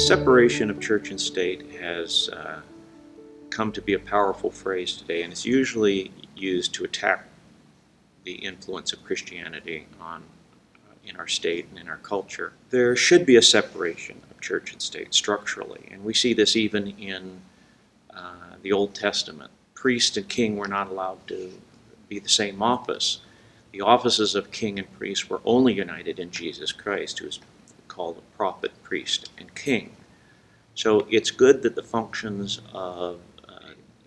Separation of church and state has come to be a powerful phrase today, and it's usually used to attack the influence of Christianity in our state and in our culture. There should be a separation of church and state structurally, and we see this even in the Old Testament. Priest and king were not allowed to be the same office. The offices of king and priest were only united in Jesus Christ, who is called a prophet, priest, and king. So it's good that the functions of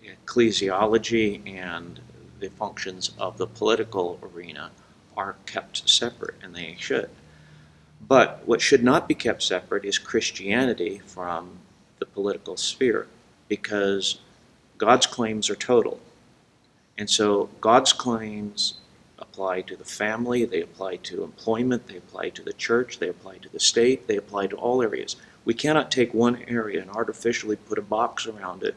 ecclesiology and the functions of the political arena are kept separate, and they should. But what should not be kept separate is Christianity from the political sphere, because God's claims are total. And so God's claims apply to the family, they apply to employment, they apply to the church, they apply to the state, they apply to all areas. We cannot take one area and artificially put a box around it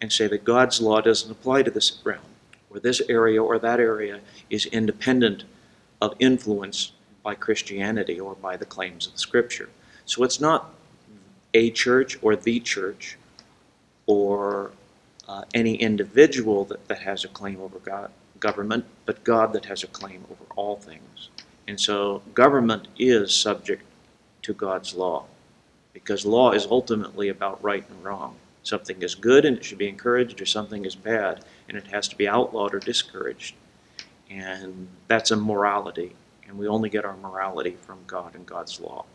and say that God's law doesn't apply to this realm, or this area or that area is independent of influence by Christianity or by the claims of the Scripture. So it's not a church or the church or any individual that has a claim over government, but God that has a claim over all things. And so government is subject to God's law, because law is ultimately about right and wrong. Something is good and it should be encouraged, or something is bad and it has to be outlawed or discouraged. And that's a morality, and we only get our morality from God and God's law.